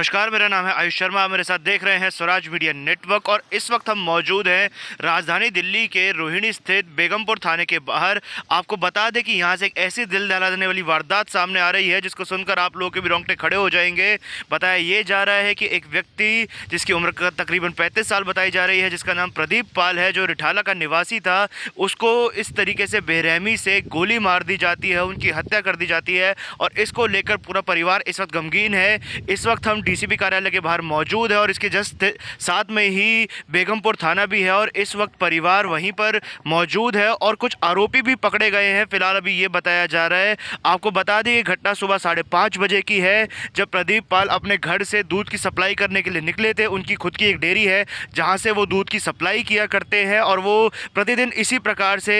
नमस्कार, मेरा नाम है आयुष शर्मा। मेरे साथ देख रहे हैं स्वराज मीडिया नेटवर्क और इस वक्त हम मौजूद हैं राजधानी दिल्ली के रोहिणी स्थित बेगमपुर थाने के बाहर। आपको बता दें कि यहां से एक ऐसी दिल दहला देने वाली वारदात सामने आ रही है जिसको सुनकर आप लोगों के भी रोंगटे खड़े हो जाएंगे। बताया ये जा रहा है कि एक व्यक्ति जिसकी उम्र का तकरीबन 35 साल बताई जा रही है, जिसका नाम प्रदीप पाल है, जो रिठाला का निवासी था, उसको इस तरीके से बेरहमी से गोली मार दी जाती है, उनकी हत्या कर दी जाती है और इसको लेकर पूरा परिवार इस वक्त गमगीन है। इस वक्त हम डीसीपी कार्यालय के बाहर मौजूद है और इसके जस्ट साथ में ही बेगमपुर थाना भी है और इस वक्त परिवार वहीं पर मौजूद है और कुछ आरोपी भी पकड़े गए हैं। फिलहाल अभी ये बताया जा रहा है। आपको बता दें ये घटना सुबह 5:30 बजे की है, जब प्रदीप पाल अपने घर से दूध की सप्लाई करने के लिए निकले थे। उनकी खुद की एक डेयरी है जहाँ से वो दूध की सप्लाई किया करते हैं और वो प्रतिदिन इसी प्रकार से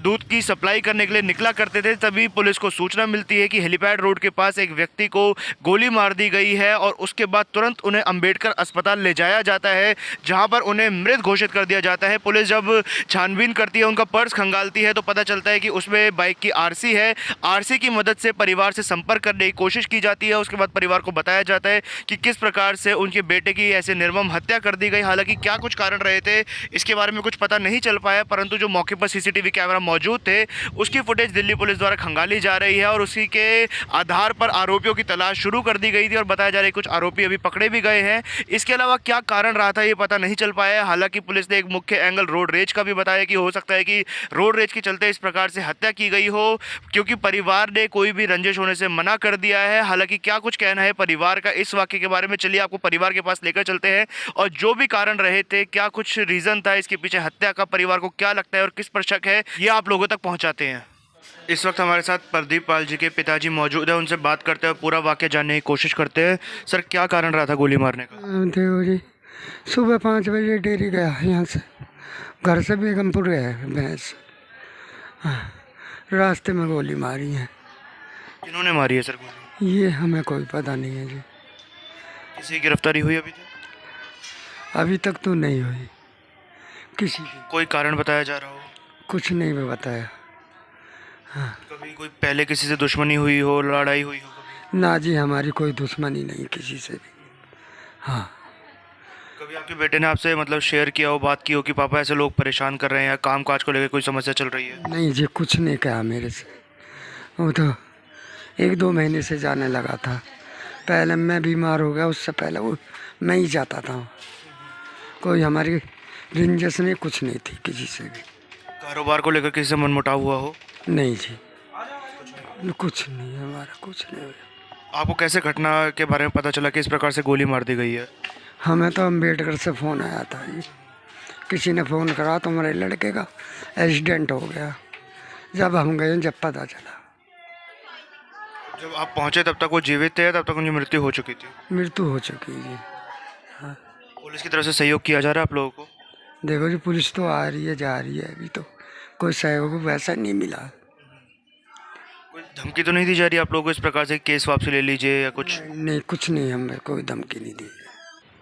दूध की सप्लाई करने के लिए निकला करते थे। तभी पुलिस को सूचना मिलती है कि हेलीपैड रोड के पास एक व्यक्ति को गोली मार दी गई है और उसके बाद तुरंत उन्हें अंबेडकर अस्पताल ले जाया जाता है, जहां पर उन्हें मृत घोषित कर दिया जाता है। पुलिस जब छानबीन करती है, उनका पर्स खंगालती है, तो पता चलता है कि उसमें बाइक की आरसी है। आरसी की मदद से परिवार से संपर्क करने की कोशिश की जाती है। उसके बाद परिवार को बताया जाता है कि किस प्रकार से उनके बेटे की ऐसे निर्मम हत्या कर दी गई। हालांकि क्या कुछ कारण रहे थे इसके बारे में कुछ पता नहीं चल पाया, परंतु जो मौके पर सीसीटीवी कैमरा मौजूद थे उसकी फुटेज दिल्ली पुलिस द्वारा खंगाली जा रही है और उसी के आधार पर आरोपियों की तलाश शुरू कर दी गई थी और बताया जा रहा है कुछ आरोपी अभी पकड़े भी गए हैं। इसके अलावा क्या कारण रहा था ये पता नहीं चल पाया है। हालांकि पुलिस ने एक मुख्य एंगल रोड रेज का भी बताया कि हो सकता है कि रोड रेज के चलते इस प्रकार से हत्या की गई हो, क्योंकि परिवार ने कोई भी रंजिश होने से मना कर दिया है। हालांकि क्या कुछ कहना है परिवार का इस वाक्य के बारे में, चलिए आपको परिवार के पास लेकर चलते हैं और जो भी कारण रहे थे, क्या कुछ रीजन था इसके पीछे हत्या का, परिवार को क्या लगता है और किस पर शक है, ये आप लोगों तक पहुंचाते हैं। इस वक्त हमारे साथ प्रदीप पाल जी के पिताजी मौजूद है, उनसे बात करते हैं, पूरा वाकया जानने की कोशिश करते हैं। सर, क्या कारण रहा था गोली मारने का? देखो जी, सुबह 5 बजे डेयरी गया यहाँ से, घर से बेगमपुर गया भैंस, रास्ते में गोली मारी है। किन्होंने मारी है सर गोली? ये हमें कोई पता नहीं है जी। किसी की गिरफ्तारी हुई अभी तक? अभी तक तो नहीं हुई किसी की। कोई कारण बताया जा रहा हो? कुछ नहीं भी बताया। कभी कोई पहले किसी से दुश्मनी हुई हो, लड़ाई हुई हो कभी? ना जी, हमारी कोई दुश्मनी नहीं किसी से भी। हाँ। कभी आपके बेटे ने आपसे मतलब शेयर किया हो, बात की हो कि पापा ऐसे लोग परेशान कर रहे हैं या काम काज को लेकर कोई समस्या चल रही है? नहीं जी, कुछ नहीं कहा मेरे से। वो तो 1-2 महीने से जाने लगा था। पहले मैं बीमार हो गया, उससे पहले वो मैं ही जाता था। कोई हमारी रंजिश नहीं, कुछ नहीं थी किसी से भी। कारोबार को लेकर किसी से मनमुटाव हुआ हो? नहीं जी, कुछ नहीं, हमारा कुछ नहीं हुआ। आपको कैसे घटना के बारे में पता चला कि इस प्रकार से गोली मार दी गई है? हमें तो अम्बेडकर से फ़ोन आया था जी, किसी ने फ़ोन करा तो हमारे लड़के का एक्सीडेंट हो गया। जब हम गए, जब पता चला। जब आप पहुंचे तब तक वो जीवित थे, तब तक उनकी मृत्यु हो चुकी थी? मृत्यु हो चुकी जी। हाँ। पुलिस की तरफ से सहयोग किया जा रहा है आप लोगों को? देखो जी, पुलिस तो आ रही है, जा रही है, अभी तो कोई सहयोग वैसा नहीं मिला। कोई धमकी तो नहीं दी जा रही आप लोगों को इस प्रकार से केस वापसी ले लीजिए या कुछ? नहीं, कुछ नहीं, हमें कोई धमकी नहीं दी।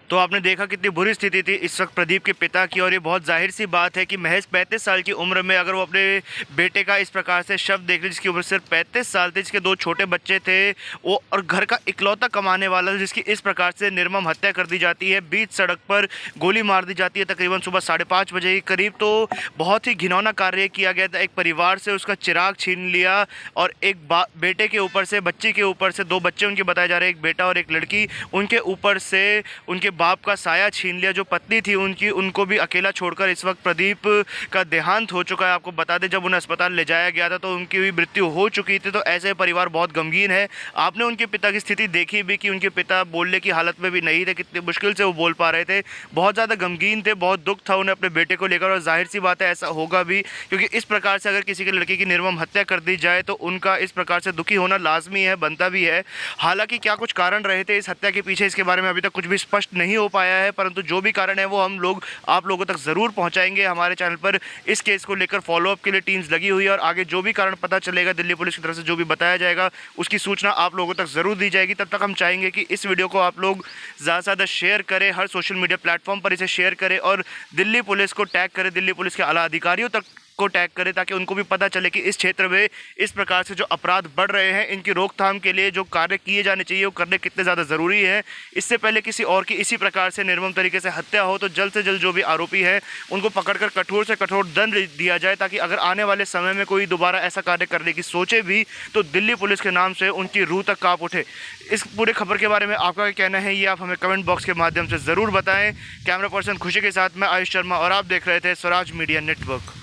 तो आपने देखा कितनी बुरी स्थिति थी इस वक्त प्रदीप के पिता की, और ये बहुत जाहिर सी बात है कि महज 35 साल की उम्र में अगर वो अपने बेटे का इस प्रकार से शव देख ले, जिसकी उम्र सिर्फ 35 साल थी, जिसके 2 छोटे बच्चे थे वो, और घर का इकलौता कमाने वाला, जिसकी इस प्रकार से निर्मम हत्या कर दी जाती है, बीच सड़क पर गोली मार दी जाती है तकरीबन सुबह 5:30 बजे के करीब। तो बहुत ही घिनौना कार्य किया गया था। एक परिवार से उसका चिराग छीन लिया और एक बेटे के ऊपर से, बच्ची के ऊपर से, 2 बच्चे उनके बताए जा रहे हैं, एक बेटा और एक लड़की, उनके ऊपर से उनके बाप का साया छीन लिया। जो पत्नी थी उनकी, उनको भी अकेला छोड़कर इस वक्त प्रदीप का देहांत हो चुका है। आपको बता दें जब उन्हें अस्पताल ले जाया गया था तो उनकी भी मृत्यु हो चुकी थी। तो ऐसे परिवार बहुत गमगीन है। आपने उनके पिता की स्थिति देखी भी कि उनके पिता बोलने की हालत में भी नहीं थे, कितनी मुश्किल से वो बोल पा रहे थे, बहुत ज़्यादा गमगीन थे, बहुत दुख था उन्हें अपने बेटे को लेकर। और जाहिर सी बात है ऐसा होगा भी, क्योंकि इस प्रकार से अगर किसी के लड़के की निर्मम हत्या कर दी जाए तो उनका इस प्रकार से दुखी होना लाजमी है, बनता भी है। हालांकि क्या कुछ कारण रहे थे इस हत्या के पीछे, इसके बारे में अभी तक कुछ भी स्पष्ट नहीं हो पाया है, परंतु जो भी कारण है वो हम लोग आप लोगों तक ज़रूर पहुंचाएंगे। हमारे चैनल पर इस केस को लेकर फॉलोअप के लिए टीम्स लगी हुई है और आगे जो भी कारण पता चलेगा दिल्ली पुलिस की तरफ से जो भी बताया जाएगा उसकी सूचना आप लोगों तक ज़रूर दी जाएगी। तब तक हम चाहेंगे कि इस वीडियो को आप लोग ज़्यादा से ज़्यादा शेयर करें, हर सोशल मीडिया प्लेटफॉर्म पर इसे शेयर करें और दिल्ली पुलिस को टैग करें, दिल्ली पुलिस के आला अधिकारियों तक को टैग करें ताकि उनको भी पता चले कि इस क्षेत्र में इस प्रकार से जो अपराध बढ़ रहे हैं, इनकी रोकथाम के लिए जो कार्य किए जाने चाहिए वो करने कितने ज़्यादा ज़रूरी है। इससे पहले किसी और की इसी प्रकार से निर्मम तरीके से हत्या हो तो जल्द से जल्द जो भी आरोपी है उनको पकड़कर कठोर से कठोर दंड दिया जाए, ताकि अगर आने वाले समय में कोई दोबारा ऐसा कार्य करने की सोचे भी तो दिल्ली पुलिस के नाम से उनकी रूह तक काँप उठे। इस पूरे खबर के बारे में आपका क्या कहना है ये आप हमें कमेंट बॉक्स के माध्यम से ज़रूर बताएं। कैमरा पर्सन खुशी के साथ मैं आयुष शर्मा और आप देख रहे थे स्वराज मीडिया नेटवर्क।